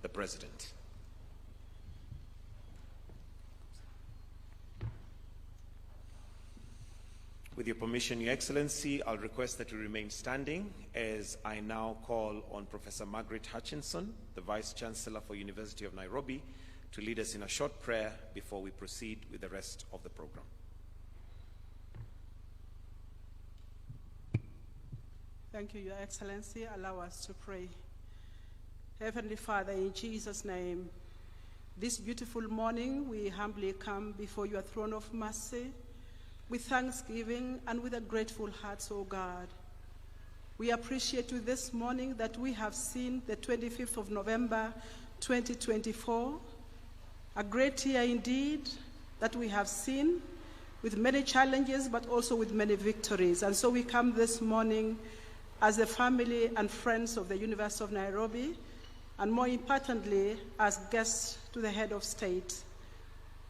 the President. With your permission, Your Excellency, I'll request that you remain standing as I now call on Professor Margaret Hutchinson, the Vice-Chancellor for University of Nairobi, to lead us in a short prayer before we proceed with the rest of the program. Thank you, Your Excellency. Allow us to pray. Heavenly Father, in Jesus' name, this beautiful morning we humbly come before your throne of mercy with thanksgiving and with a grateful heart, O God. We appreciate you this morning that we have seen the 25th of November, 2024, a great year indeed that we have seen with many challenges but also with many victories. And so we come this morning as a family and friends of the University of Nairobi, and more importantly, as guests to the head of state.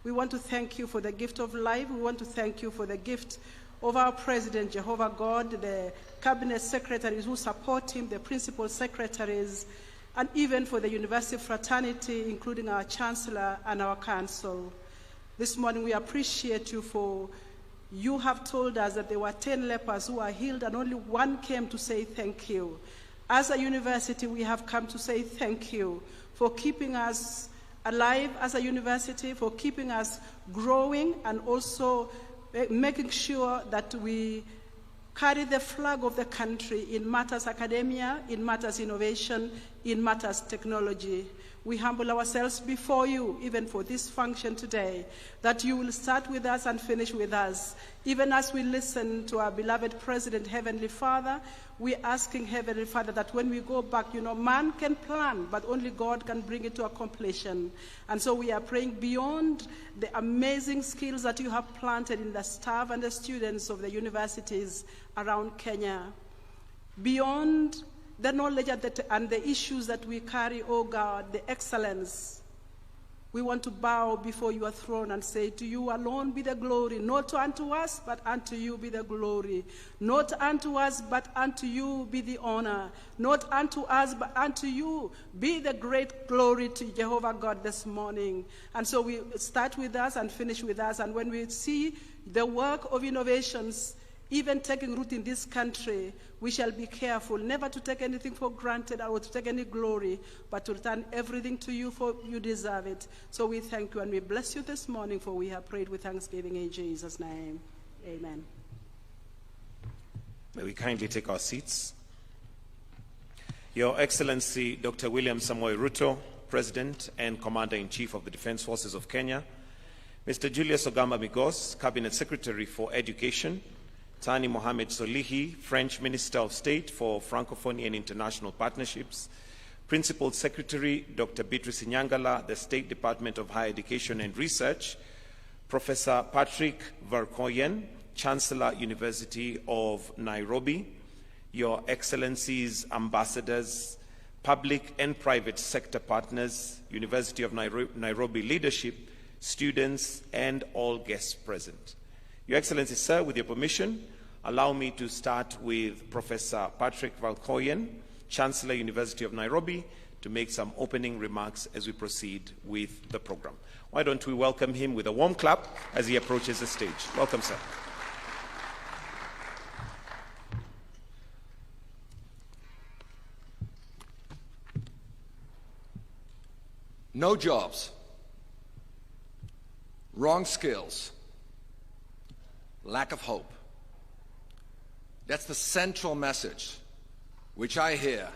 We want to thank you for the gift of life. We want to thank you for the gift of our President, Jehovah God, the cabinet secretaries who support him, the principal secretaries, and even for the university fraternity, including our chancellor and our council. This morning we appreciate you for you have told us that there were 10 lepers who are healed and only one came to say thank you. As a university, we have come to say thank you for keeping us alive as a university, for keeping us growing, and also making sure that we carry the flag of the country in matters academia, in matters innovation, in matters technology. We humble ourselves before you, even for this function today, that you will start with us and finish with us. Even as we listen to our beloved President, Heavenly Father, we're asking, Heavenly Father, that when we go back, man can plan, but only God can bring it to a completion. And so we are praying beyond the amazing skills that you have planted in the staff and the students of the universities around Kenya, beyond the knowledge and the issues that we carry, oh God, the excellence. We want to bow before your throne and say, to you alone be the glory, not unto us, but unto you be the glory. Not unto us, but unto you be the honor. Not unto us, but unto you be the great glory to Jehovah God this morning. And so we start with us and finish with us. And when we see the work of innovations even taking root in this country, we shall be careful never to take anything for granted or to take any glory, but to return everything to you, for you deserve it. So we thank you and we bless you this morning, for we have prayed with thanksgiving in Jesus' name. Amen. May we kindly take our seats. Your Excellency, Dr. William Samoei Ruto, President and Commander-in-Chief of the Defense Forces of Kenya, Mr. Julius Ogamba Migos, Cabinet Secretary for Education, Tani Mohamed Solihi, French Minister of State for Francophonie and International Partnerships, Principal Secretary Dr. Beatrice Nyangala, the State Department of Higher Education and Research, Professor Patrick Verkoyen, Chancellor, University of Nairobi, Your Excellencies, Ambassadors, public and private sector partners, University of Nairobi leadership, students, and all guests present. Your Excellency, sir, with your permission, allow me to start with Professor Patrick Verkoyen, Chancellor, University of Nairobi, to make some opening remarks as we proceed with the program. Why don't we welcome him with a warm clap as he approaches the stage. Welcome, sir. No jobs, wrong skills, lack of hope. That's the central message which I hear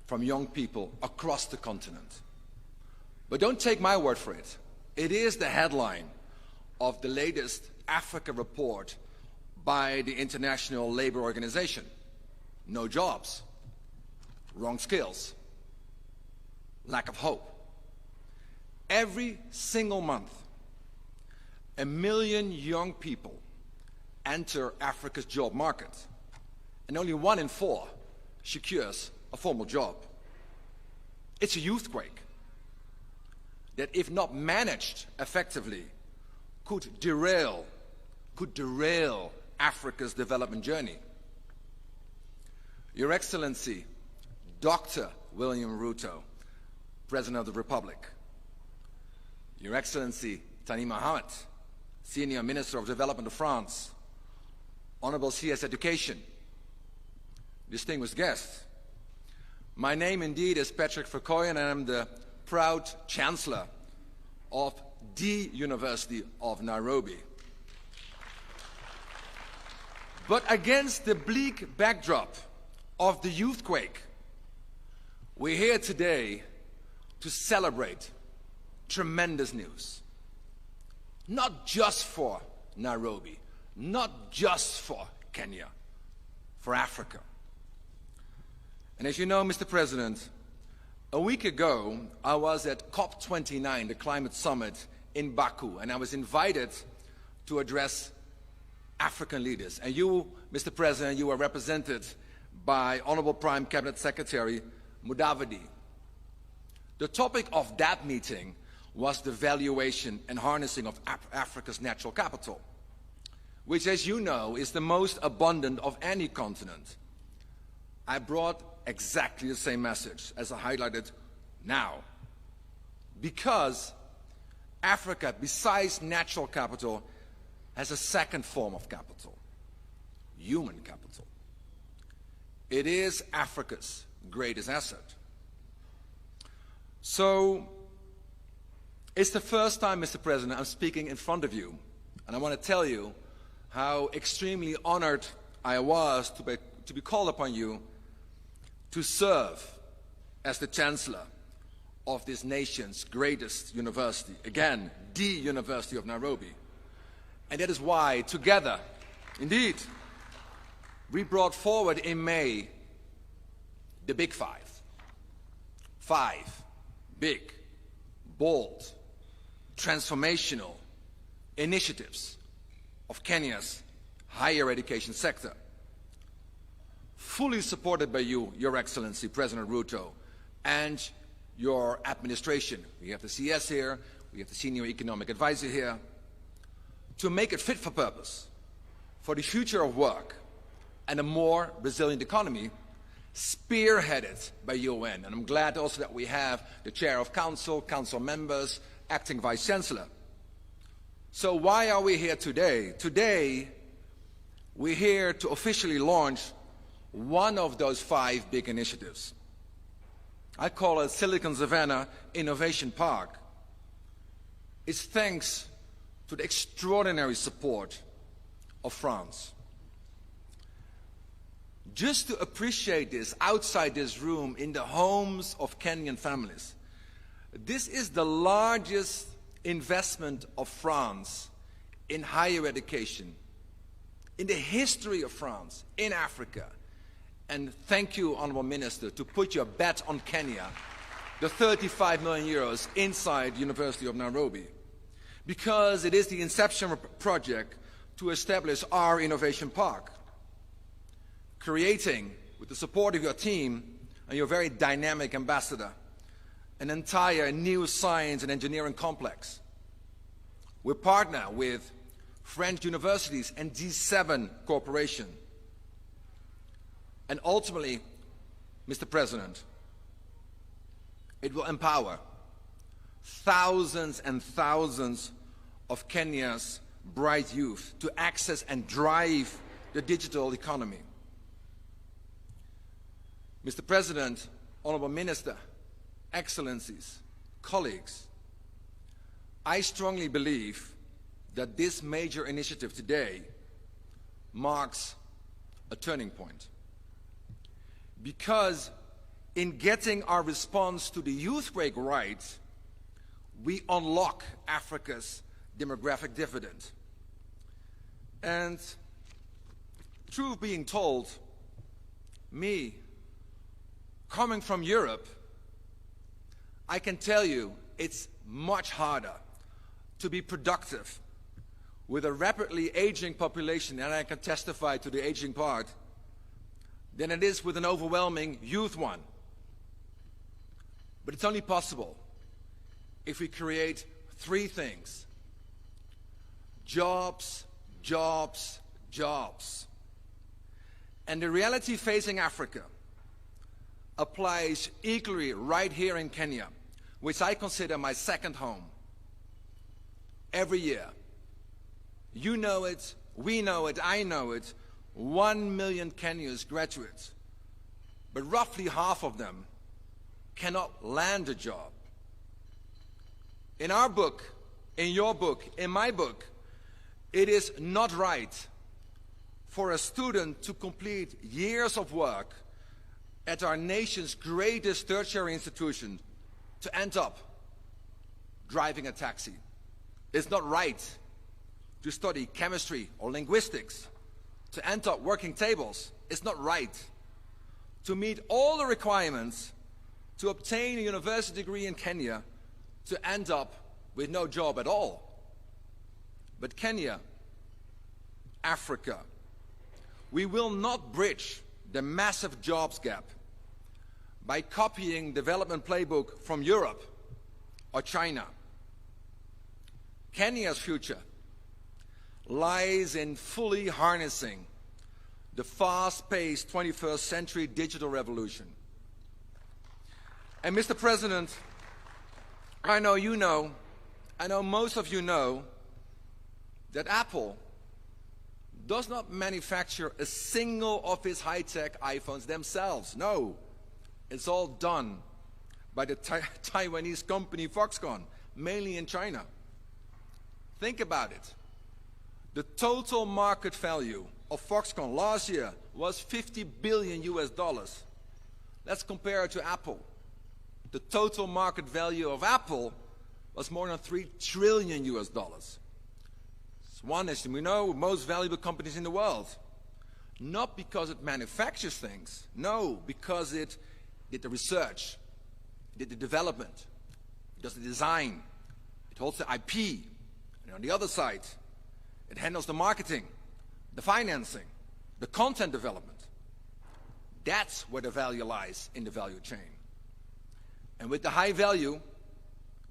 from young people across the continent. But don't take my word for it. It is the headline of the latest Africa report by the International Labour Organization. No jobs, wrong skills, lack of hope. Every single month, 1 million young people enter Africa's job market, and only 1 in 4 secures a formal job. It's a youthquake that, if not managed effectively, could derail Africa's development journey. Your Excellency, Dr. William Ruto, President of the Republic, Your Excellency Tani Mohamed, Senior Minister of Development of France, Honorable CS Education, distinguished guests. My name indeed is Patrick Verkooyen, and I'm the proud Chancellor of the University of Nairobi. But against the bleak backdrop of the youthquake, we're here today to celebrate tremendous news. Not just for Nairobi, not just for Kenya, for Africa. And as you know, Mr. President, a week ago, I was at COP29, the climate summit in Baku, and I was invited to address African leaders. And you, Mr. President, you were represented by Honorable Prime Cabinet Secretary Mudavadi. The topic of that meeting was the valuation and harnessing of Africa's natural capital, which, as you know, is the most abundant of any continent. I brought exactly the same message as I highlighted now. Because Africa, besides natural capital, has a second form of capital, human capital. It is Africa's greatest asset. So, it's the first time, Mr. President, I'm speaking in front of you, and I want to tell you how extremely honored I was to be called upon you to serve as the Chancellor of this nation's greatest university, again, the University of Nairobi. And that is why, together, indeed, we brought forward in May the Big Five. 5 big, bold, transformational initiatives of Kenya's higher education sector, fully supported by you, Your Excellency, President Ruto, and your administration. We have the CS here, we have the Senior Economic Advisor here, to make it fit for purpose for the future of work and a more resilient economy, spearheaded by UN. And I'm glad also that we have the Chair of Council, Council members, Acting Vice Chancellor. So why are we here today? Today, we're here to officially launch one of those 5 big initiatives. I call it Silicon Savanah Innovation Park. It's thanks to the extraordinary support of France. Just to appreciate this outside this room, in the homes of Kenyan families, this is the largest investment of France in higher education, in the history of France, in Africa. And thank you, Honourable Minister, to put your bet on Kenya, the 35 million euros inside the University of Nairobi, because it is the inception project to establish our innovation park, creating, with the support of your team and your very dynamic ambassador, an entire new science and engineering complex. We partner with French universities and G7 Corporation. And ultimately, Mr. President, it will empower thousands and thousands of Kenya's bright youth to access and drive the digital economy. Mr. President, Honourable Minister, Excellencies, colleagues, I strongly believe that this major initiative today marks a turning point. Because in getting our response to the youthquake right, we unlock Africa's demographic dividend. And truth being told, me, coming from Europe, I can tell you it's much harder to be productive with a rapidly aging population, and I can testify to the aging part, than it is with an overwhelming youth one. But it's only possible if we create 3 things: jobs, jobs, jobs. And the reality facing Africa applies equally right here in Kenya, which I consider my second home. Every year, you know it, we know it, I know it, 1 million Kenyans graduate, but roughly half of them cannot land a job. In our book, in your book, in my book, it is not right for a student to complete years of work at our nation's greatest tertiary institution to end up driving a taxi. It's not right to study chemistry or linguistics to end up working tables. It's not right to meet all the requirements to obtain a university degree in Kenya to end up with no job at all. But Kenya, Africa, we will not bridge the massive jobs gap by copying development playbook from Europe or China. Kenya's future lies in fully harnessing the fast-paced 21st century digital revolution. And Mr. President, I know you know, I know most of you know, that Apple does not manufacture a single of its high-tech iPhones themselves. No, it's all done by the Taiwanese company Foxconn, mainly in China. Think about it. The total market value of Foxconn last year was $50 billion US. Let's compare it to Apple. The total market value of Apple was more than $3 trillion US. It's one, as we know, most valuable companies in the world. Not because it manufactures things, no, because it did the research, did the development, it does the design, it holds the IP, and on the other side, it handles the marketing, the financing, the content development. That's where the value lies in the value chain. And with the high value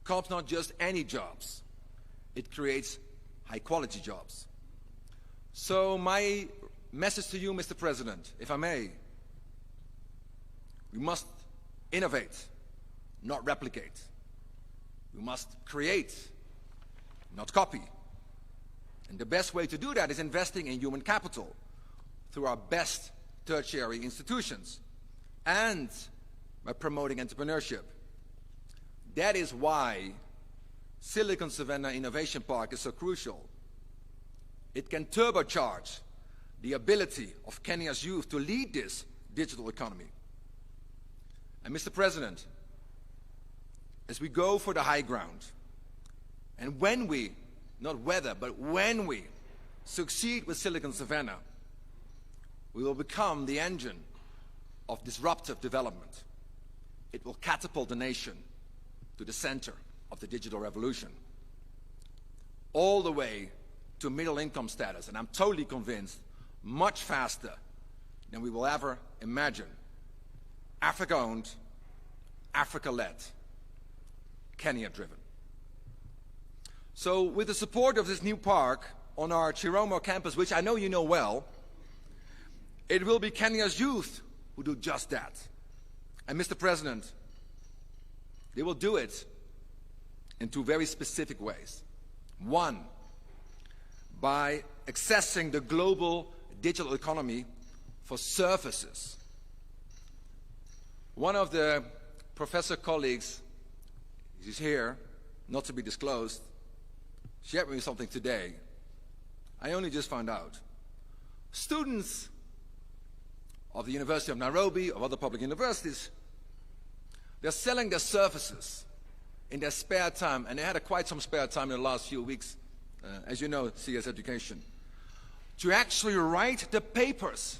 comes not just any jobs, it creates high-quality jobs. So my message to you, Mr. President, if I may, we must innovate, not replicate. We must create, not copy. And the best way to do that is investing in human capital through our best tertiary institutions and by promoting entrepreneurship. That is why Silicon Savanah Innovation Park is so crucial. It can turbocharge the ability of Kenya's youth to lead this digital economy. And Mr. President, as we go for the high ground, and when we, not whether, but when we succeed with Silicon Savanah, we will become the engine of disruptive development. It will catapult the nation to the center of the digital revolution, all the way to middle income status, and I'm totally convinced much faster than we will ever imagine. Africa-owned, Africa-led, Kenya-driven. So with the support of this new park on our Chiromo campus, which I know you know well, it will be Kenya's youth who do just that. And Mr. President, they will do it in two very specific ways. One, by accessing the global digital economy for services. One of the professor colleagues, he's here, not to be disclosed, shared with me something today. I only just found out. Students of the University of Nairobi, of other public universities, they're selling their services in their spare time, and they had quite some spare time in the last few weeks, as you know, CS Education, to actually write the papers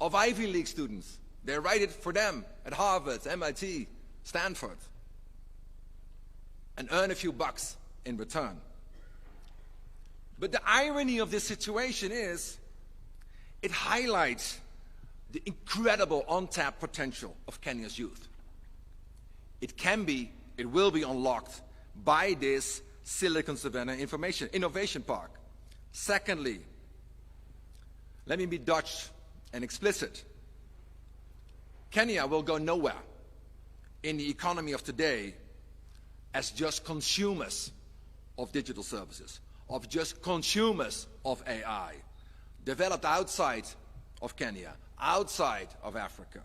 of Ivy League students. They write it for them at Harvard, MIT, Stanford, and earn a few bucks in return. But the irony of this situation is it highlights the incredible untapped potential of Kenya's youth. It can be, it will be unlocked by this Silicon Savanah Innovation Park. Secondly, let me be Dutch and explicit. Kenya will go nowhere in the economy of today as just consumers of digital services, of just consumers of AI, developed outside of Kenya, outside of Africa.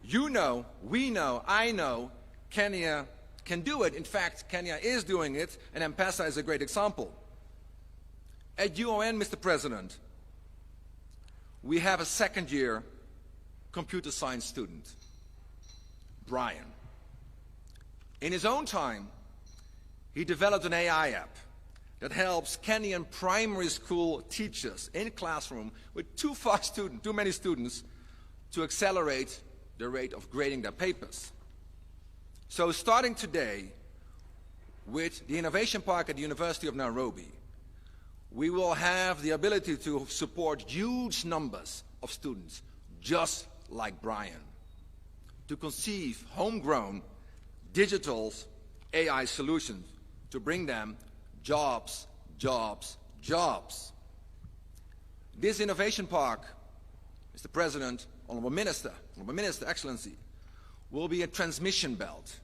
You know, we know, I know, Kenya can do it. In fact, Kenya is doing it, and M-Pesa is a great example. At UON, Mr. President, we have a second-year computer science student, Brian. In his own time, he developed an AI app that helps Kenyan primary school teachers in classroom with too many students to accelerate the rate of grading their papers. So starting today with the Innovation Park at the University of Nairobi, we will have the ability to support huge numbers of students just like Brian to conceive homegrown digital AI solutions to bring them jobs, jobs, jobs. This Innovation Park, Mr. President, Honorable Minister, Excellency, will be a transmission belt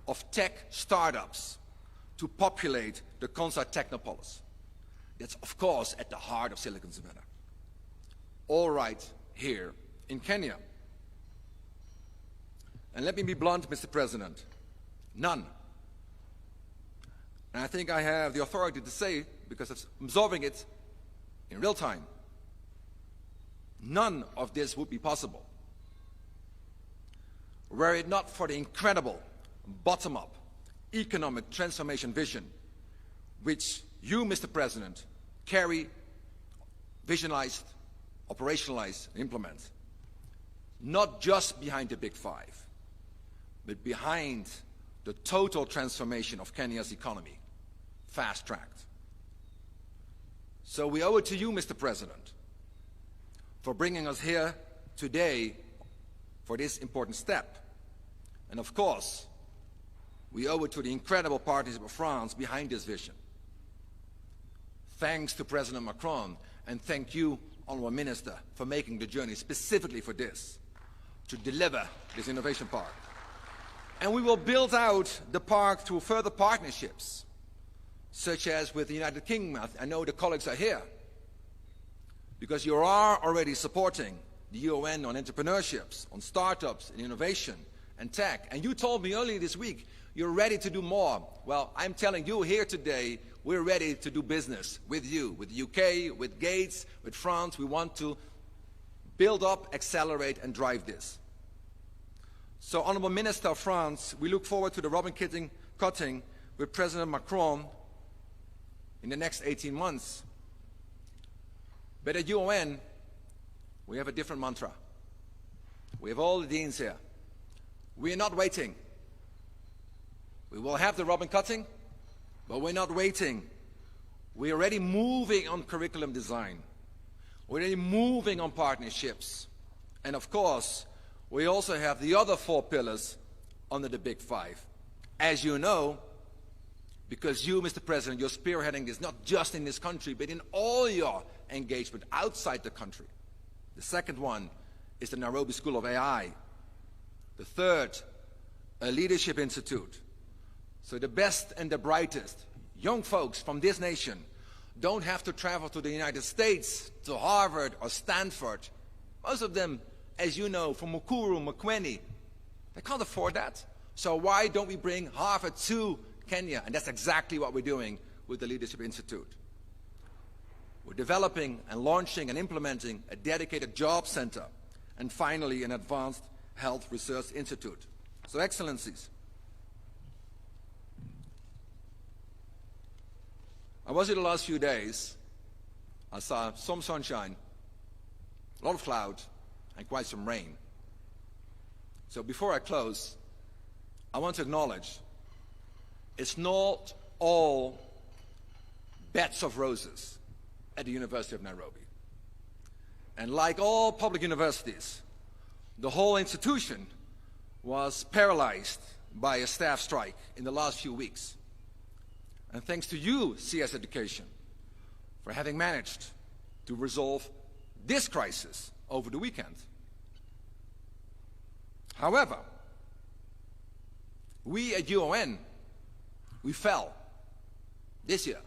of tech startups to populate the Konza Technopolis. That's, of course, at the heart of Silicon Savannah. All right here in Kenya. And let me be blunt, Mr. President, none. And I think I have the authority to say, because I'm observing it in real time, none of this would be possible were it not for the incredible bottom-up economic transformation vision which you, Mr. President, carry, visualized, operationalize, and implement. Not just behind the Big Five, but behind the total transformation of Kenya's economy, fast-tracked. So we owe it to you, Mr. President, for bringing us here today for this important step. And of course, we owe it to the incredible partnership of France behind this vision. Thanks to President Macron, and thank you, Honourable Minister, for making the journey specifically for this, to deliver this innovation park. And we will build out the park through further partnerships, such as with the United Kingdom. I know the colleagues are here, because you are already supporting the UN on entrepreneurships, on startups, and innovation, and tech. And you told me earlier this week you're ready to do more. Well, I'm telling you here today, we're ready to do business with you, with the UK, with Gates, with France. We want to build up, accelerate, and drive this. So, Honourable Minister of France, we look forward to the ribbon cutting with President Macron in the next 18 months. But at UN, we have a different mantra. We have all the deans here. We are not waiting. We will have the ribbon cutting, but we're not waiting. We're already moving on curriculum design. We're already moving on partnerships. And of course, we also have the other 4 pillars under the Big Five. As you know, because you, Mr. President, you're spearheading this not just in this country, but in all your engagement outside the country. The second one is the Nairobi School of AI. The third, a leadership institute. So the best and the brightest young folks from this nation don't have to travel to the United States, to Harvard or Stanford. Most of them, as you know, from Mukuru, Makueni, they can't afford that. So why don't we bring Harvard to Kenya? And that's exactly what we're doing with the Leadership Institute. We're developing and launching and implementing a dedicated job center, and finally an advanced health research institute. So, Excellencies, I was here the last few days. I saw some sunshine, a lot of cloud, and quite some rain. So before I close, I want to acknowledge it's not all beds of roses at the University of Nairobi. And like all public universities, the whole institution was paralyzed by a staff strike in the last few weeks. And thanks to you, CS Education, for having managed to resolve this crisis over the weekend. However, we at UON, we fell this year,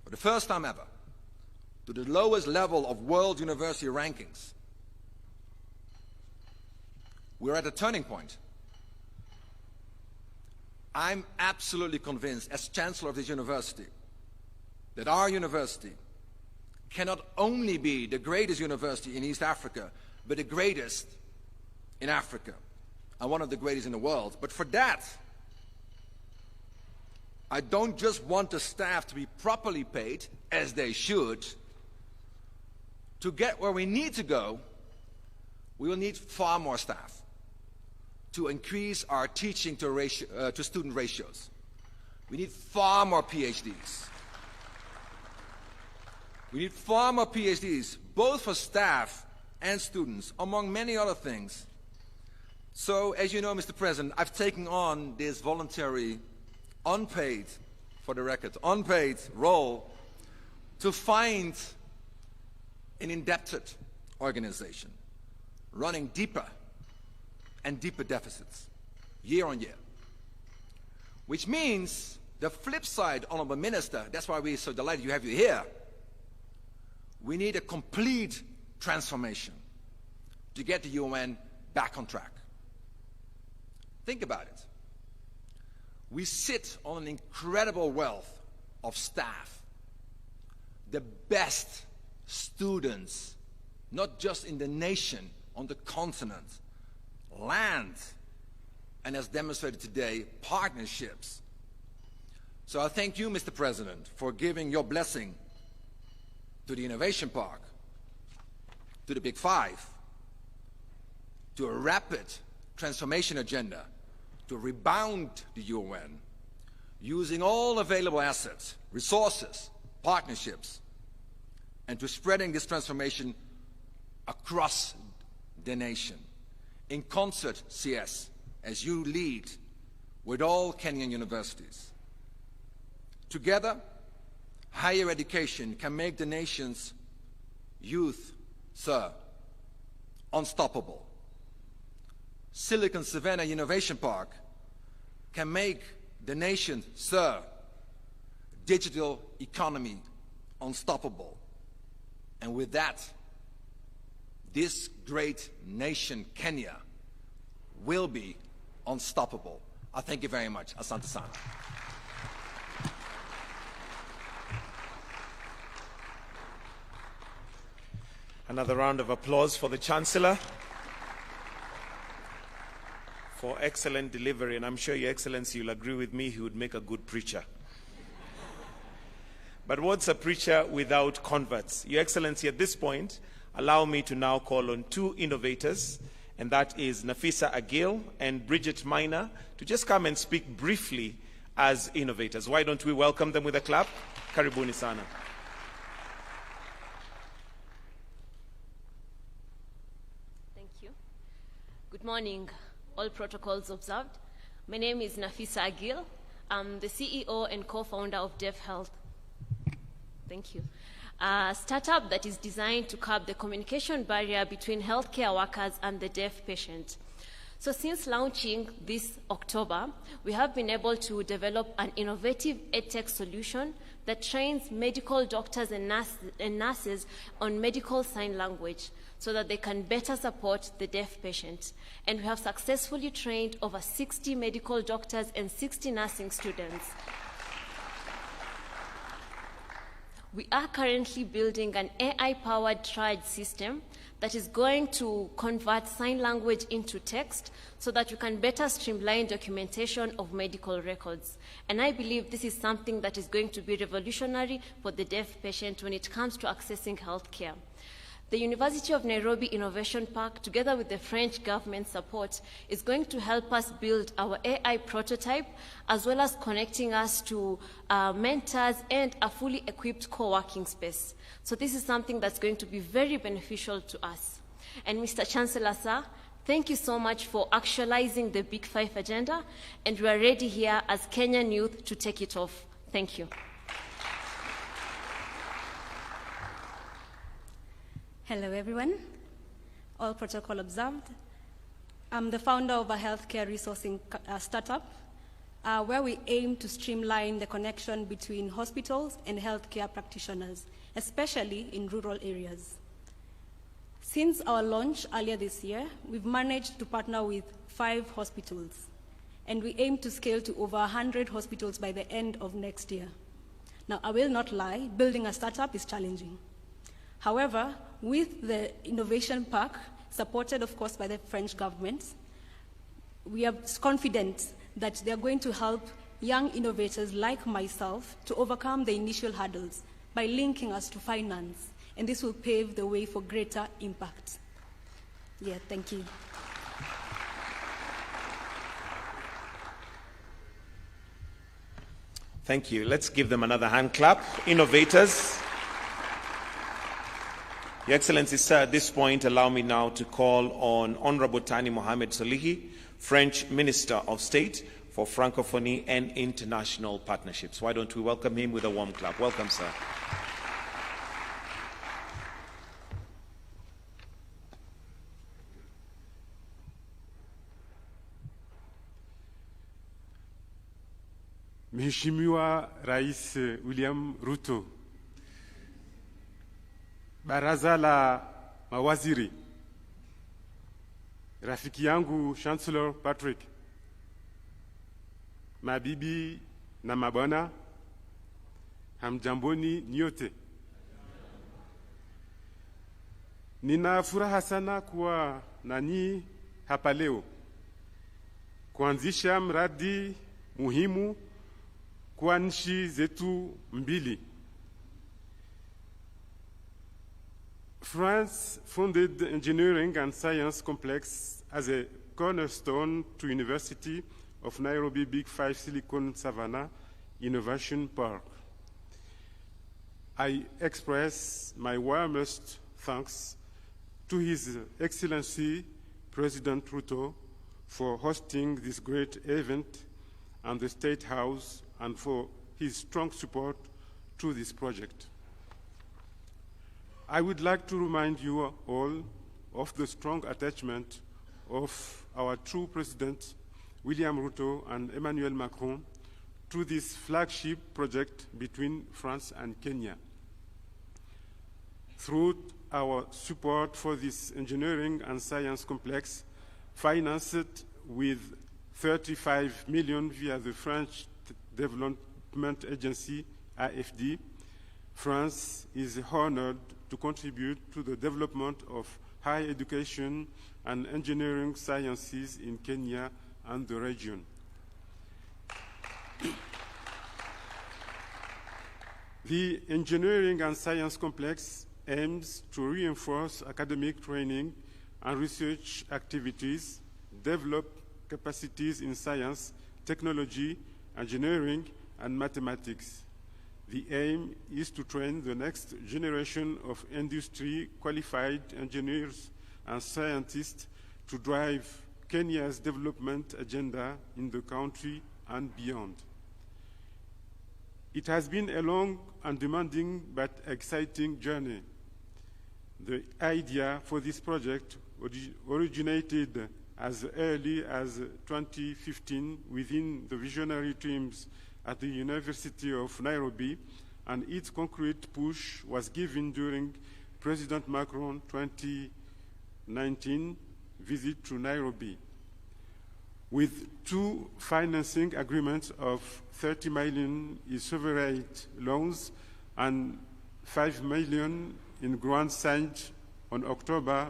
for the first time ever, to the lowest level of world university rankings. We're at a turning point. I'm absolutely convinced, as Chancellor of this university, that our university cannot only be the greatest university in East Africa, but the greatest in Africa, and one of the greatest in the world. But for that, I don't just want the staff to be properly paid, as they should. To get where we need to go, we will need far more staff to increase our teaching to student ratios. We need far more PhDs. We need far more PhDs, both for staff and students, among many other things. So, as you know, Mr. President, I've taken on this voluntary, unpaid, for the record, unpaid role to find an indebted organization running deeper and deeper deficits, year on year. Which means the flip side, Honorable Minister, that's why we're so delighted you have you here, we need a complete transformation to get the UN back on track. Think about it. We sit on an incredible wealth of staff, the best students, not just in the nation, on the continent, land, and as demonstrated today, partnerships. So I thank you, Mr. President, for giving your blessing to the Innovation Park, to the Big Five, to a rapid transformation agenda, to rebound the UN, using all available assets, resources, partnerships, and to spreading this transformation across the nation. In concert, CS, as you lead with all Kenyan universities. Together, higher education can make the nation's youth, sir, unstoppable. Silicon Savanah Innovation Park can make the nation, sir, digital economy unstoppable. And with that, this great nation, Kenya, will be unstoppable. I thank you very much. Asante sana. Another round of applause for the Chancellor for excellent delivery, and I'm sure Your Excellency you'll agree with me, he would make a good preacher. But what's a preacher without converts? Your Excellency, at this point, allow me to now call on two innovators, and that is Nafisa Agil and Bridget Minor, to just come and speak briefly as innovators. Why don't we welcome them with a clap? Karibuni sana. Thank you. Good morning, all protocols observed. My name is Nafisa Agil. I'm the CEO and co-founder of Deaf Health. Thank you. A startup that is designed to curb the communication barrier between healthcare workers and the deaf patient. So since launching this October, we have been able to develop an innovative EdTech solution that trains medical doctors and nurses on medical sign language so that they can better support the deaf patient. And we have successfully trained over 60 medical doctors and 60 nursing students. We are currently building an AI-powered triage system that is going to convert sign language into text so that we can better streamline documentation of medical records. And I believe this is something that is going to be revolutionary for the deaf patient when it comes to accessing healthcare. The University of Nairobi Innovation Park, together with the French government support, is going to help us build our AI prototype, as well as connecting us to mentors and a fully equipped co-working space. So this is something that's going to be very beneficial to us. And Mr. Chancellor, sir, thank you so much for actualizing the Big Five agenda, and we are ready here as Kenyan youth to take it off. Thank you. Hello, everyone. All protocol observed. I'm the founder of a healthcare resourcing startup where we aim to streamline the connection between hospitals and healthcare practitioners, especially in rural areas. Since our launch earlier this year, we've managed to partner with 5 hospitals, and we aim to scale to over 100 hospitals by the end of next year. Now, I will not lie, building a startup is challenging. However, with the Innovation Park, supported, of course, by the French government, we are confident that they are going to help young innovators like myself to overcome the initial hurdles by linking us to finance, and this will pave the way for greater impact. Yeah, thank you. Thank you. Let's give them another hand clap. Innovators. Your Excellency, sir, at this point, allow me now to call on Honorable Tani Mohamed Solihi, French Minister of State for Francophonie and International Partnerships. Why don't we welcome him with a warm clap? Welcome, sir. Mheshimiwa Rais William Ruto, Baraza la Mawaziri, rafiki yangu Chancellor Patrick, mabibi na mabwana, hamjamboni nyote. Nina furaha sana kuwa nanyi hapa leo kuanzisha mradi muhimu kwa nchi zetu mbili. France founded the Engineering and Science Complex as a cornerstone to University of Nairobi Big 5 Silicon Savanah Innovation Park. I express my warmest thanks to His Excellency President Ruto for hosting this great event and the State House and for his strong support to this project. I would like to remind you all of the strong attachment of our two presidents, William Ruto and Emmanuel Macron, to this flagship project between France and Kenya. Through our support for this engineering and science complex, financed with 35 million via the French Development Agency, AFD, France is honored to contribute to the development of higher education and engineering sciences in Kenya and the region. The Engineering and Science Complex aims to reinforce academic training and research activities, develop capacities in science, technology, engineering, and mathematics. The aim is to train the next generation of industry-qualified engineers and scientists to drive Kenya's development agenda in the country and beyond. It has been a long and demanding but exciting journey. The idea for this project originated as early as 2015 within the visionary teams at the University of Nairobi, and its concrete push was given during President Macron's 2019 visit to Nairobi. With two financing agreements of 30 million in sovereign loans and 5 million in grants signed on October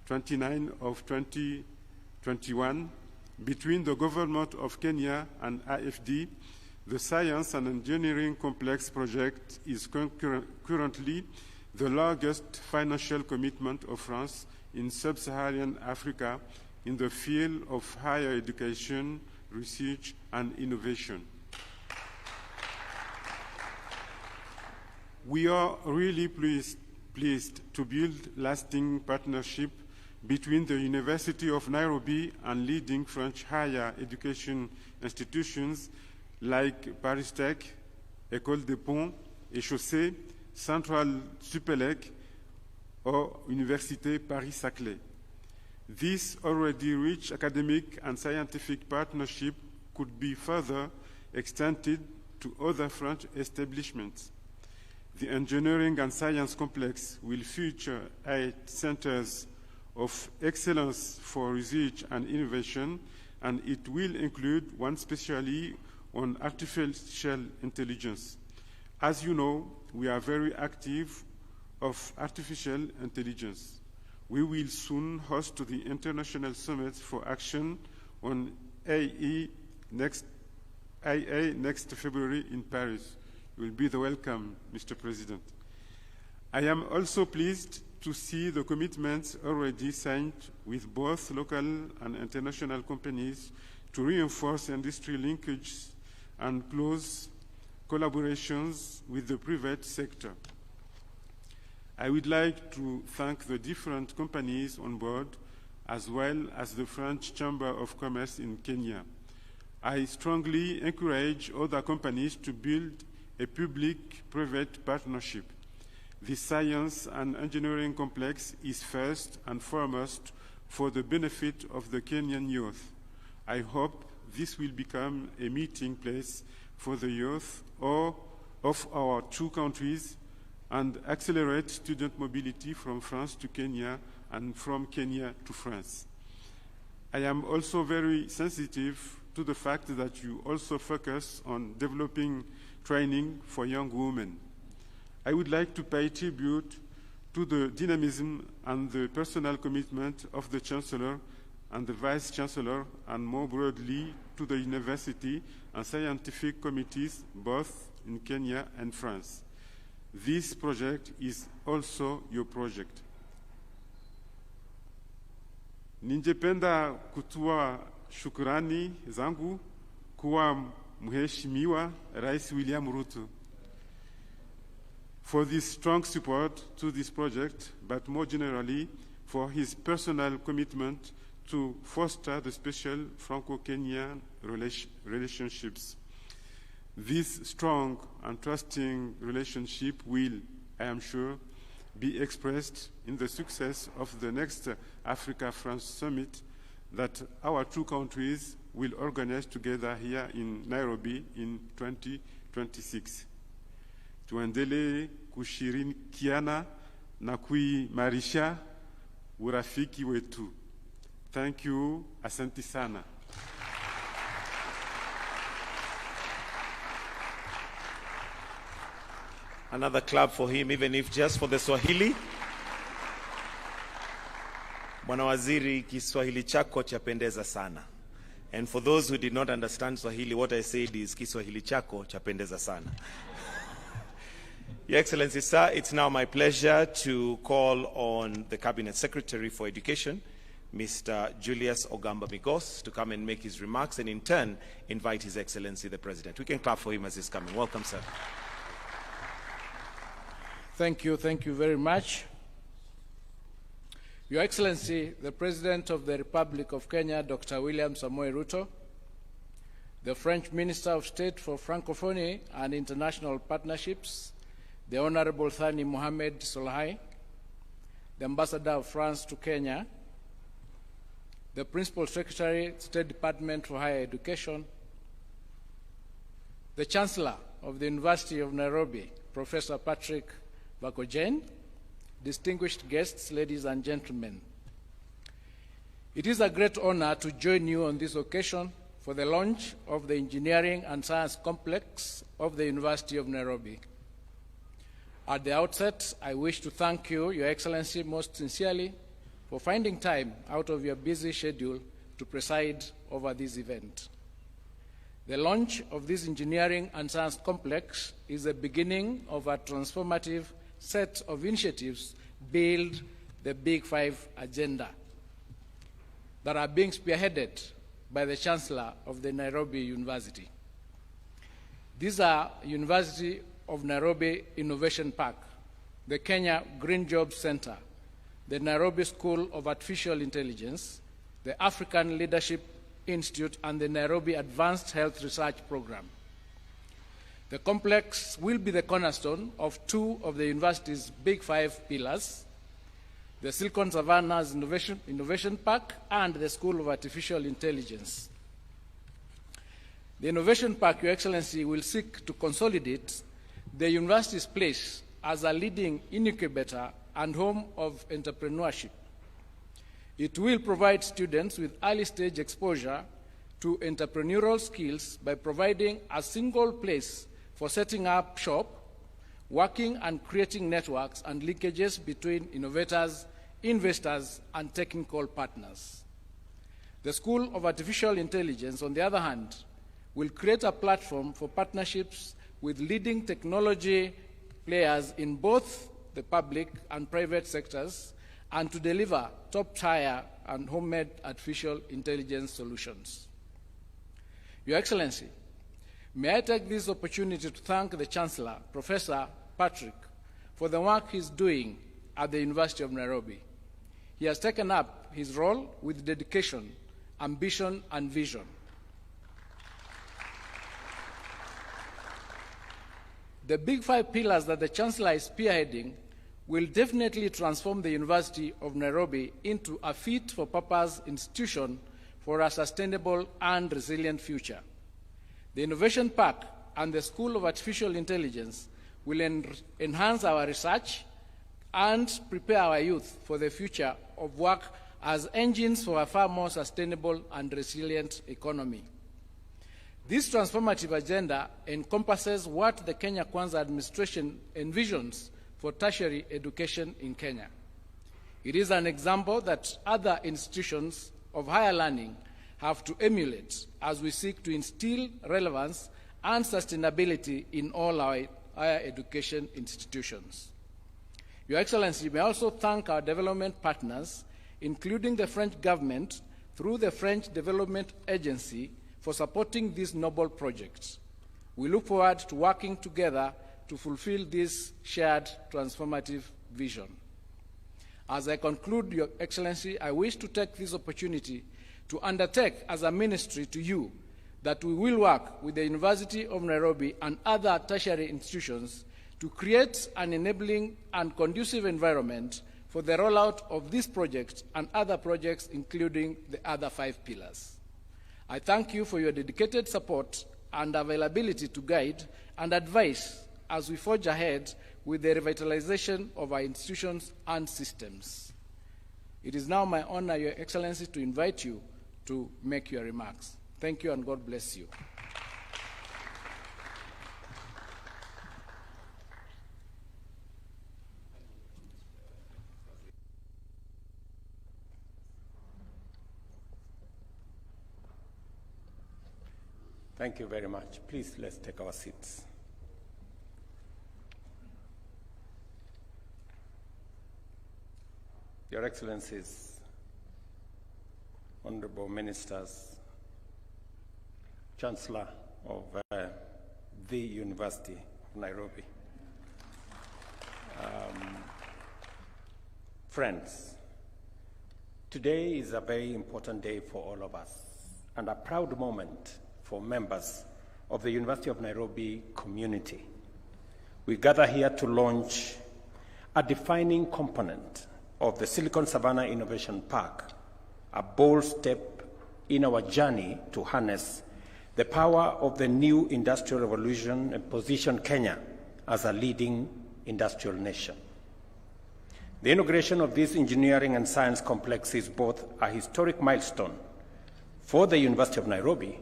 29 of 2021 between the government of Kenya and AFD, the Science and Engineering Complex project is currently the largest financial commitment of France in sub-Saharan Africa in the field of higher education, research, and innovation. We are really pleased to build lasting partnership between the University of Nairobi and leading French higher education institutions like Paris Tech, École des Ponts et Chaussées, Central Supélec, or Université Paris-Saclay. This already rich academic and scientific partnership could be further extended to other French establishments. The engineering and science complex will feature 8 centers of excellence for research and innovation, and it will include one specially on artificial intelligence. As you know, we are very active of artificial intelligence. We will soon host the International Summit for Action on AI next February in Paris. You will be the welcome, Mr. President. I am also pleased to see the commitments already signed with both local and international companies to reinforce industry linkages and close collaborations with the private sector. I would like to thank the different companies on board, as well as the French Chamber of Commerce in Kenya. I strongly encourage other companies to build a public-private partnership. The science and engineering complex is first and foremost for the benefit of the Kenyan youth. I hope this will become a meeting place for the youth of our 2 countries and accelerate student mobility from France to Kenya and from Kenya to France. I am also very sensitive to the fact that you also focus on developing training for young women. I would like to pay tribute to the dynamism and the personal commitment of the Chancellor and the Vice Chancellor, and more broadly to the university and scientific committees both in Kenya and France. This project is also your project. Ningependa kutoa shukrani zangu kwa Mheshimiwa Rais William Ruto for this strong support to this project, but more generally for his personal commitment to foster the special Franco-Kenyan relationships. This strong and trusting relationship will, I am sure, be expressed in the success of the next Africa-France Summit that our 2 countries will organize together here in Nairobi in 2026. Tuendelee kushirikiana na kuimarisha urafiki wetu. Thank you. Asante sana. Another clap for him, even if just for the Swahili. Bwana Waziri, Kiswahili chako chapendeza sana. And for those who did not understand Swahili, what I said is Kiswahili chako chapendeza sana. Your Excellency, sir, it's now my pleasure to call on the Cabinet Secretary for Education, Mr. Julius Ogamba Migos, to come and make his remarks, and in turn invite His Excellency the President. We can clap for him as he's coming. Welcome, sir. Thank you very much. Your Excellency, the President of the Republic of Kenya, Dr. William Samoei Ruto, the French Minister of State for Francophonie and International Partnerships, the Honorable Thani Mohamed Solhai, the Ambassador of France to Kenya, the Principal Secretary, State Department for Higher Education, the Chancellor of the University of Nairobi, Professor Patrick Bakojen, distinguished guests, ladies and gentlemen. It is a great honor to join you on this occasion for the launch of the Engineering and Science Complex of the University of Nairobi. At the outset, I wish to thank you, Your Excellency, most sincerely for finding time out of your busy schedule to preside over this event. The launch of this Engineering and Science Complex is the beginning of a transformative set of initiatives build the Big Five agenda that are being spearheaded by the Chancellor of the Nairobi University. These are University of Nairobi Innovation Park, the Kenya Green Jobs Center, the Nairobi School of Artificial Intelligence, the African Leadership Institute, and the Nairobi Advanced Health Research Program. The complex will be the cornerstone of 2 of the university's Big Five pillars: the Silicon Savanah's Innovation Park, and the School of Artificial Intelligence. The Innovation Park, Your Excellency, will seek to consolidate the university's place as a leading incubator and home of entrepreneurship. It will provide students with early-stage exposure to entrepreneurial skills by providing a single place for setting up shop, working and creating networks and linkages between innovators, investors, and technical partners. The School of Artificial Intelligence, on the other hand, will create a platform for partnerships with leading technology players in both the public and private sectors, and to deliver top-tier and homemade artificial intelligence solutions. Your Excellency, may I take this opportunity to thank the Chancellor, Professor Patrick, for the work he's doing at the University of Nairobi. He has taken up his role with dedication, ambition, and vision. The big 5 pillars that the Chancellor is spearheading will definitely transform the University of Nairobi into a fit-for-purpose institution for a sustainable and resilient future. The Innovation Park and the School of Artificial Intelligence will enhance our research and prepare our youth for the future of work as engines for a far more sustainable and resilient economy. This transformative agenda encompasses what the Kenya Kwanza administration envisions for tertiary education in Kenya. It is an example that other institutions of higher learning have to emulate as we seek to instill relevance and sustainability in all our higher education institutions. Your Excellency, may I also thank our development partners, including the French government through the French Development Agency, for supporting these noble projects. We look forward to working together to fulfill this shared transformative vision. As I conclude, Your Excellency, I wish to take this opportunity to undertake as a ministry to you that we will work with the University of Nairobi and other tertiary institutions to create an enabling and conducive environment for the rollout of this project and other projects, including the other 5 pillars. I thank you for your dedicated support and availability to guide and advise as we forge ahead with the revitalization of our institutions and systems. It is now my honor, Your Excellency, to invite you to make your remarks. Thank you and God bless you. Thank you very much. Please, let's take our seats. Your Excellencies, Honorable Ministers, Chancellor of the University of Nairobi, friends, today is a very important day for all of us and a proud moment for members of the University of Nairobi community. We gather here to launch a defining component of the Silicon Savanah Innovation Park, a bold step in our journey to harness the power of the new industrial revolution and position Kenya as a leading industrial nation. The inauguration of this engineering and science complex is both a historic milestone for the University of Nairobi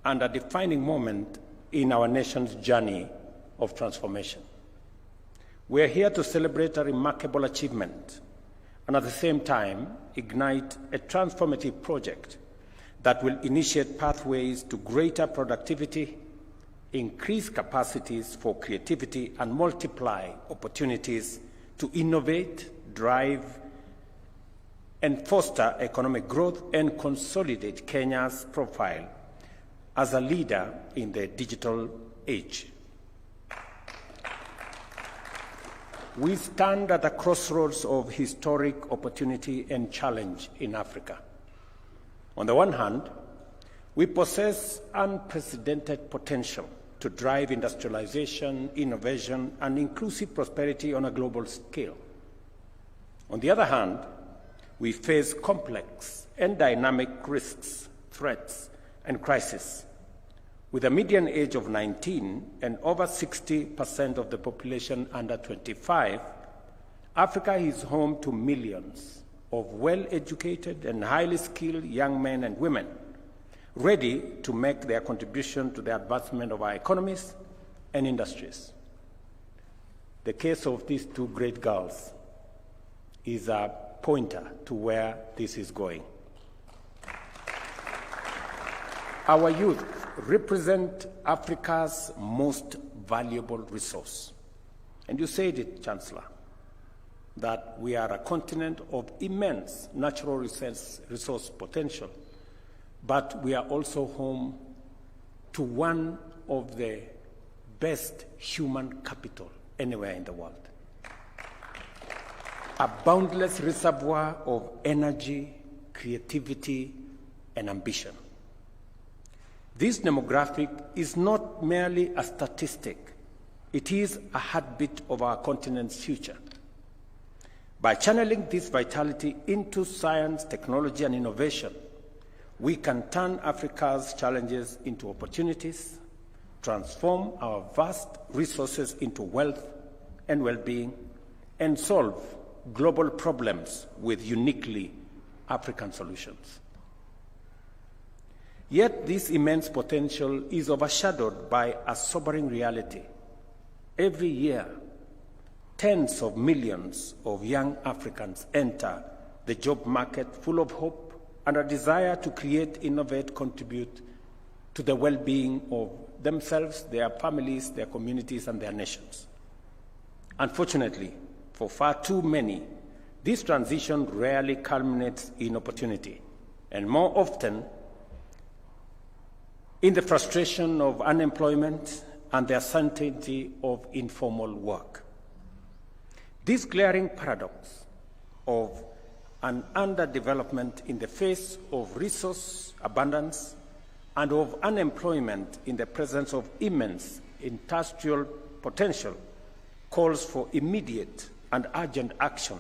and a defining moment in our nation's journey of transformation. We are here to celebrate a remarkable achievement and at the same time ignite a transformative project that will initiate pathways to greater productivity, increase capacities for creativity, and multiply opportunities to innovate, drive, and foster economic growth and consolidate Kenya's profile as a leader in the digital age. We stand at the crossroads of historic opportunity and challenge in Africa. On the one hand, we possess unprecedented potential to drive industrialization, innovation, and inclusive prosperity on a global scale. On the other hand, we face complex and dynamic risks, threats, and crises. With a median age of 19 and over 60% of the population under 25, Africa is home to millions of well-educated and highly skilled young men and women ready to make their contribution to the advancement of our economies and industries. The case of these two great girls is a pointer to where this is going. Our youth represent Africa's most valuable resource. And you said it, Chancellor, that we are a continent of immense natural resource potential, but we are also home to one of the best human capital anywhere in the world. A boundless reservoir of energy, creativity, and ambition. This demographic is not merely a statistic, it is a heartbeat of our continent's future. By channeling this vitality into science, technology, and innovation, we can turn Africa's challenges into opportunities, transform our vast resources into wealth and well-being, and solve global problems with uniquely African solutions. Yet this immense potential is overshadowed by a sobering reality. Every year, tens of millions of young Africans enter the job market full of hope and a desire to create, innovate, contribute to the well-being of themselves, their families, their communities, and their nations. Unfortunately, for far too many, this transition rarely culminates in opportunity, and more often in the frustration of unemployment and the uncertainty of informal work. This glaring paradox of an underdevelopment in the face of resource abundance and of unemployment in the presence of immense industrial potential calls for immediate and urgent action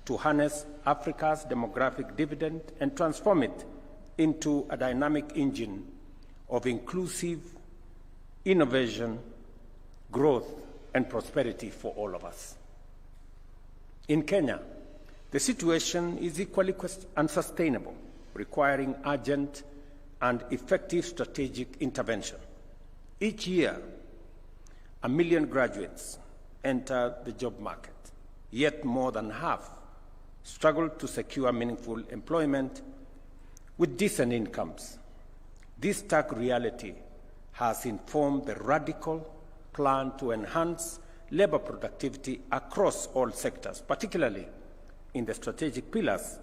to harness Africa's demographic dividend and transform it into a dynamic engine of inclusive innovation, growth, and prosperity for all of us. In Kenya, the situation is equally unsustainable, requiring urgent and effective strategic intervention. Each year, 1 million graduates enter the job market, yet more than half struggle to secure meaningful employment with decent incomes. This stark reality has informed the radical plan to enhance labor productivity across all sectors, particularly in the strategic pillars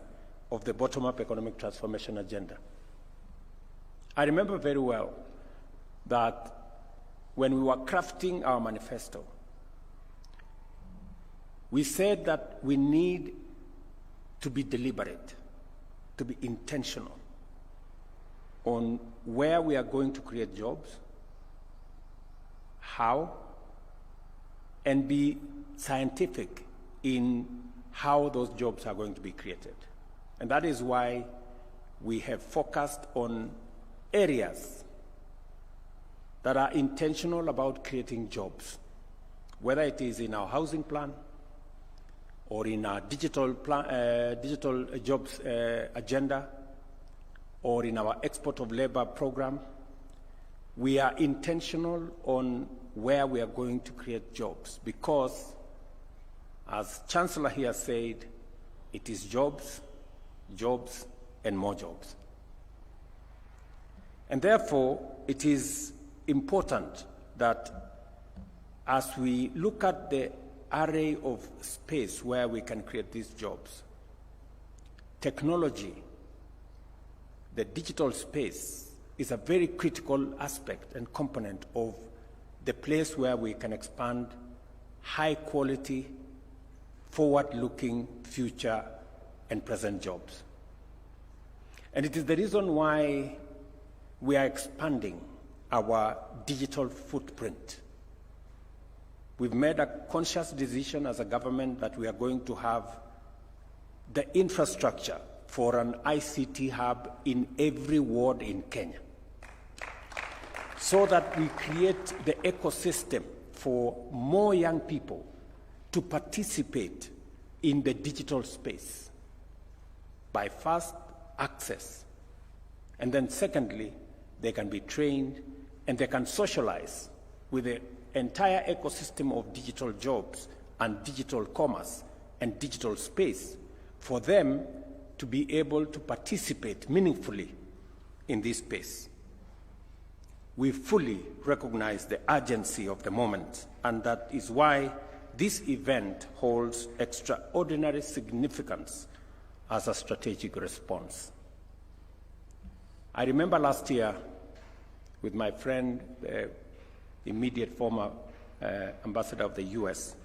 of the bottom-up economic transformation agenda. I remember very well that when we were crafting our manifesto, we said that we need to be deliberate, to be intentional on where we are going to create jobs, how, and be scientific in how those jobs are going to be created. And that is why we have focused on areas that are intentional about creating jobs, whether it is in our housing plan or in our digital jobs agenda or in our export of labor program. We are intentional on where we are going to create jobs because, as Chancellor here said, it is jobs, jobs, and more jobs. And therefore, it is important that as we look at the array of space where we can create these jobs, technology, the digital space is a very critical aspect and component of the place where we can expand high quality, forward-looking future and present jobs. And it is the reason why we are expanding our digital footprint. We've made a conscious decision as a government that we are going to have the infrastructure for an ICT hub in every ward in Kenya, so that we create the ecosystem for more young people to participate in the digital space by first access, and then secondly, they can be trained and they can socialize with the entire ecosystem of digital jobs and digital commerce and digital space for them to be able to participate meaningfully in this space. We fully recognize the urgency of the moment, and that is why this event holds extraordinary significance as a strategic response. I remember last year with my friend, the immediate former ambassador of the US,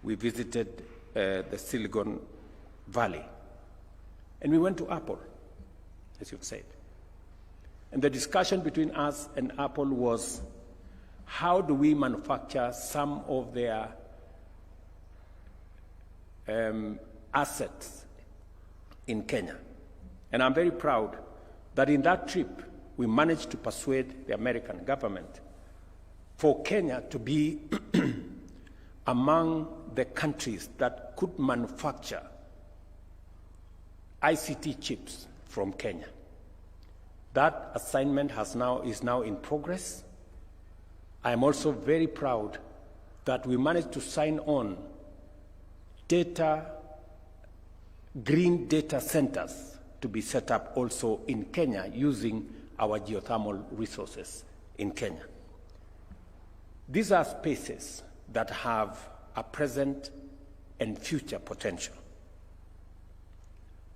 we visited the Silicon Valley, and we went to Apple, as you've said. And the discussion between us and Apple was, how do we manufacture some of their assets in Kenya? And I'm very proud that in that trip, we managed to persuade the American government for Kenya to be among the countries that could manufacture ICT chips from Kenya. That assignment is now in progress. I am also very proud that we managed to sign on green data centers to be set up also in Kenya using our geothermal resources in Kenya. These are spaces that have a present and future potential.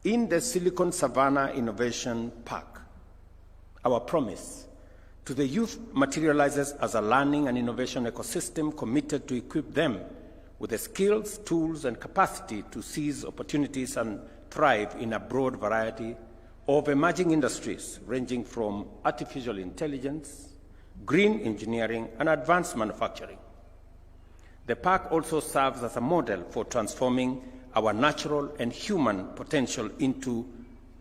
In the Silicon Savanah Innovation Park, our promise to the youth materializes as a learning and innovation ecosystem committed to equip them with the skills, tools, and capacity to seize opportunities and thrive in a broad variety of emerging industries ranging from artificial intelligence, green engineering, and advanced manufacturing. The park also serves as a model for transforming our natural and human potential into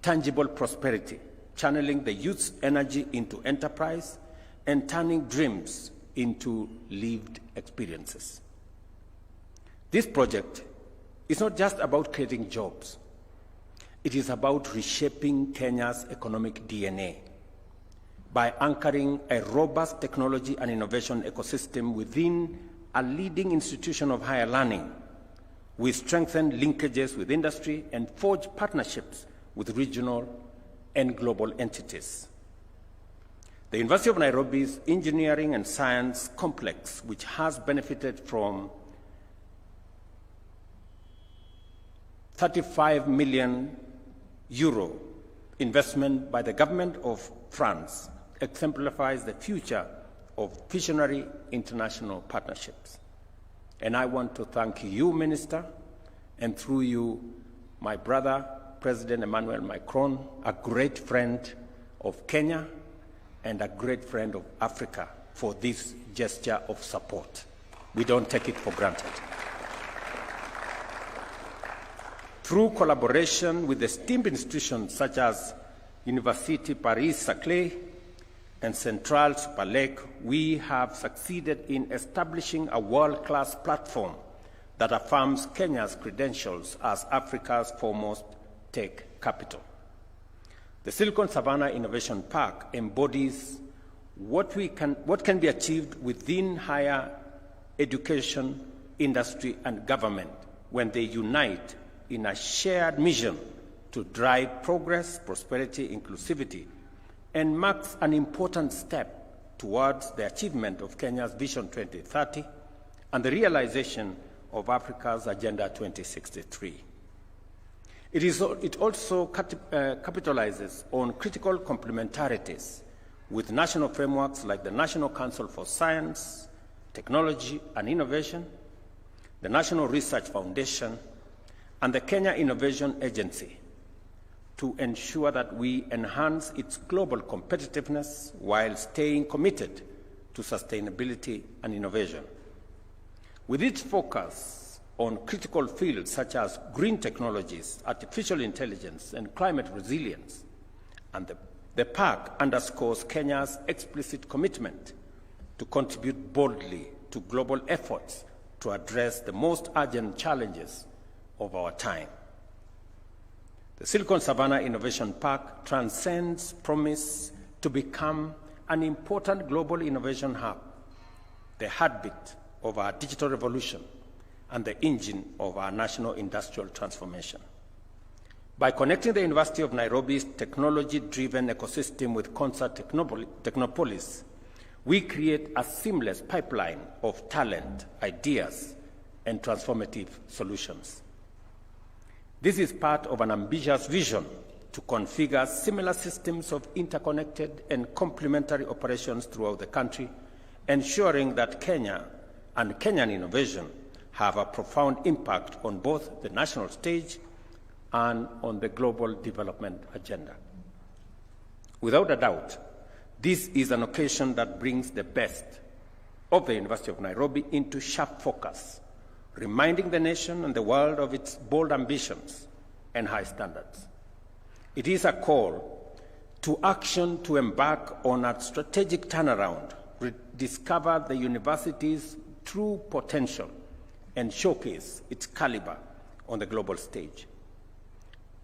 tangible prosperity, channeling the youth's energy into enterprise and turning dreams into lived experiences. This project is not just about creating jobs. It is about reshaping Kenya's economic DNA by anchoring a robust technology and innovation ecosystem within a leading institution of higher learning. We strengthen linkages with industry and forge partnerships with regional and global entities. The University of Nairobi's engineering and science complex, which has benefited from 35 million euro investment by the government of France, exemplifies the future of visionary international partnerships. And I want to thank you, Minister, and through you, my brother, President Emmanuel Macron, a great friend of Kenya and a great friend of Africa, for this gesture of support. We don't take it for granted. Through collaboration with esteemed institutions such as Université Paris-Saclay and Central Super-Lake, we have succeeded in establishing a world-class platform that affirms Kenya's credentials as Africa's foremost tech capital. The Silicon Savanah Innovation Park embodies what can be achieved within higher education, industry, and government when they unite in a shared mission to drive progress, prosperity, inclusivity, and marks an important step towards the achievement of Kenya's Vision 2030 and the realization of Africa's Agenda 2063. It also capitalizes on critical complementarities with national frameworks like the National Council for Science, Technology and Innovation, the National Research Foundation, and the Kenya Innovation Agency to ensure that we enhance its global competitiveness while staying committed to sustainability and innovation. With its focus on critical fields such as green technologies, artificial intelligence, and climate resilience. And the park underscores Kenya's explicit commitment to contribute boldly to global efforts to address the most urgent challenges of our time. The Silicon Savanah Innovation Park transcends promise to become an important global innovation hub, the heartbeat of our digital revolution, and the engine of our national industrial transformation. By connecting the University of Nairobi's technology-driven ecosystem with Concert Technopolis, we create a seamless pipeline of talent, ideas, and transformative solutions. This is part of an ambitious vision to configure similar systems of interconnected and complementary operations throughout the country, ensuring that Kenya and Kenyan innovation have a profound impact on both the national stage and on the global development agenda. Without a doubt, this is an occasion that brings the best of the University of Nairobi into sharp focus, reminding the nation and the world of its bold ambitions and high standards. It is a call to action to embark on a strategic turnaround, rediscover the university's true potential, and showcase its caliber on the global stage.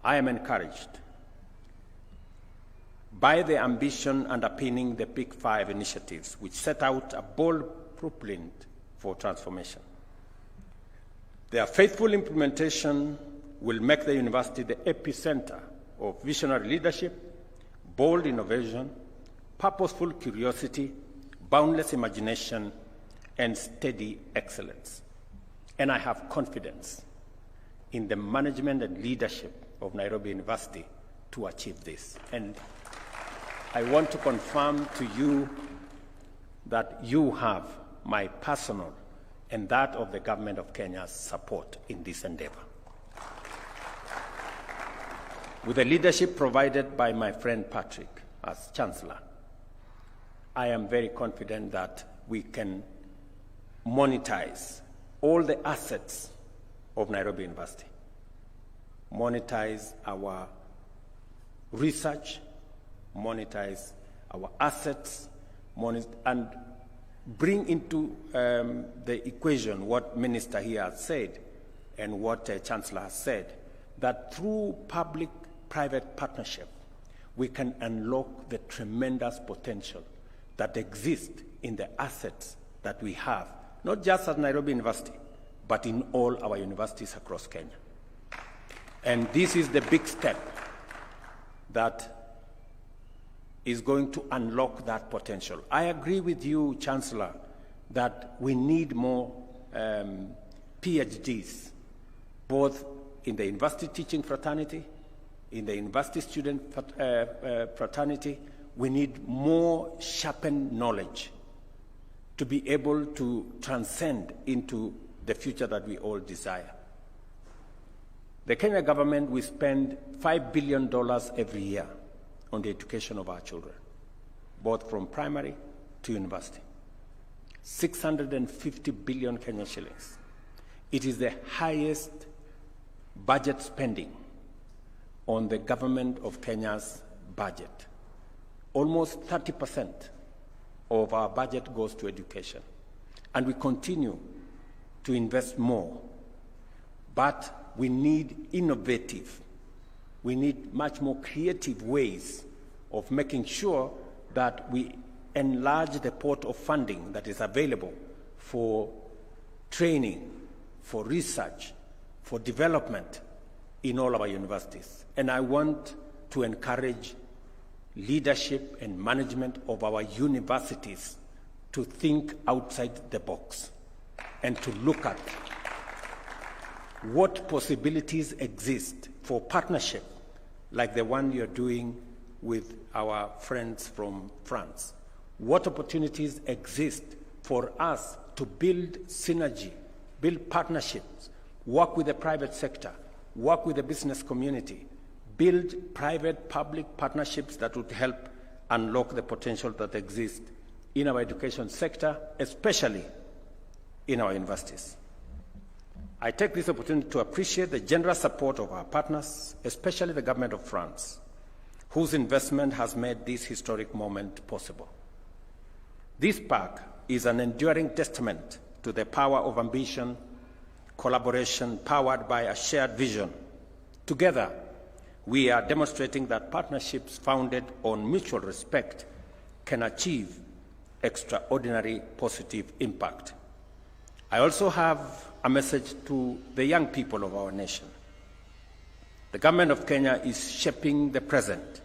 I am encouraged by the ambition underpinning the Big Five initiatives, which set out a bold blueprint for transformation. Their faithful implementation will make the university the epicenter of visionary leadership, bold innovation, purposeful curiosity, boundless imagination, and steady excellence. And I have confidence in the management and leadership of Nairobi University to achieve this. And I want to confirm to you that you have my personal and that of the government of Kenya's support in this endeavor. With the leadership provided by my friend Patrick as Chancellor, I am very confident that we can monetize all the assets of Nairobi University, monetize our research, monetize our assets, and bring into the equation what Minister here has said and what Chancellor has said, that through public-private partnership, we can unlock the tremendous potential that exists in the assets that we have, not just at Nairobi University, but in all our universities across Kenya. And this is the big step that is going to unlock that potential. I agree with you, Chancellor, that we need more PhDs, both in the university teaching fraternity, in the university student fraternity. We need more sharpened knowledge to be able to transcend into the future that we all desire. The Kenya government will spend $5 billion every year on the education of our children, both from primary to university. 650 billion Kenyan shillings. It is the highest budget spending on the government of Kenya's budget. Almost 30% of our budget goes to education. And we continue to invest more. But we need innovative, we need much more creative ways of making sure that we enlarge the pot of funding that is available for training, for research, for development in all our universities. And I want to encourage leadership and management of our universities to think outside the box and to look at what possibilities exist for partnership like the one you're doing with our friends from France. What opportunities exist for us to build synergy, build partnerships, work with the private sector, work with the business community, build private-public partnerships that would help unlock the potential that exists in our education sector, especially in our universities. I take this opportunity to appreciate the generous support of our partners, especially the government of France, whose investment has made this historic moment possible. This park is an enduring testament to the power of ambition, collaboration powered by a shared vision. Together, we are demonstrating that partnerships founded on mutual respect can achieve extraordinary positive impact. I also have a message to the young people of our nation. The government of Kenya is shaping the present,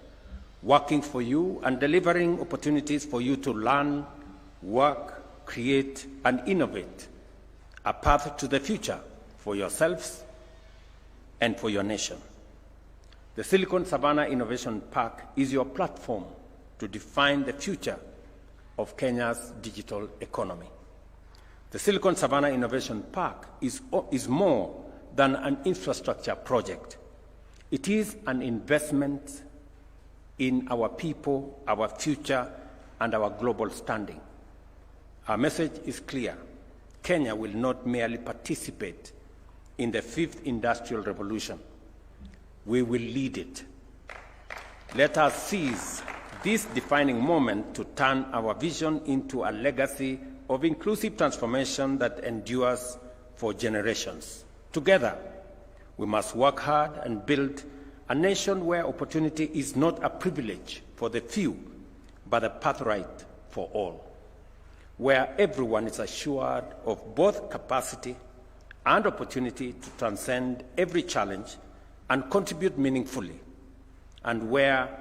working for you and delivering opportunities for you to learn, work, create, and innovate a path to the future for yourselves and for your nation. The Silicon Savanah Innovation Park is your platform to define the future of Kenya's digital economy. The Silicon Savanah Innovation Park is more than an infrastructure project. It is an investment in our people, our future, and our global standing. Our message is clear. Kenya will not merely participate in the fifth industrial revolution. We will lead it. Let us seize this defining moment to turn our vision into a legacy of inclusive transformation that endures for generations. Together, we must work hard and build a nation where opportunity is not a privilege for the few, but a birthright for all, where everyone is assured of both capacity and opportunity to transcend every challenge and contribute meaningfully, and where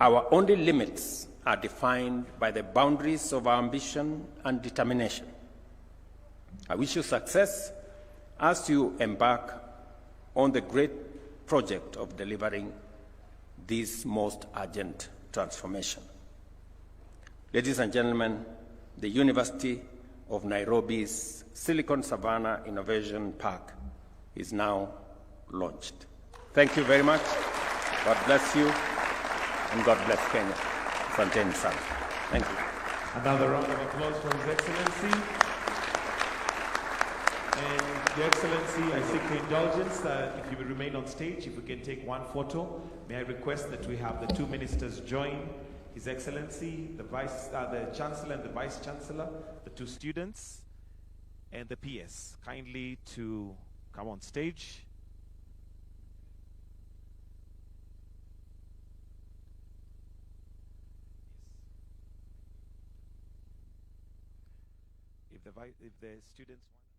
our only limits are defined by the boundaries of our ambition and determination. I wish you success as you embark on the great project of delivering this most urgent transformation. Ladies and gentlemen, the University of Nairobi's Silicon Savanah Innovation Park is now launched. Thank you very much. God bless you, and God bless Kenya. Asanteni sana. Thank you. Another round of applause for His Excellency. And Your Excellency, I seek your indulgence if you will remain on stage, if we can take one photo. May I request that we have the two ministers join His Excellency, the Chancellor and the Vice Chancellor, the two students, and the PS, kindly to come on stage. If the students want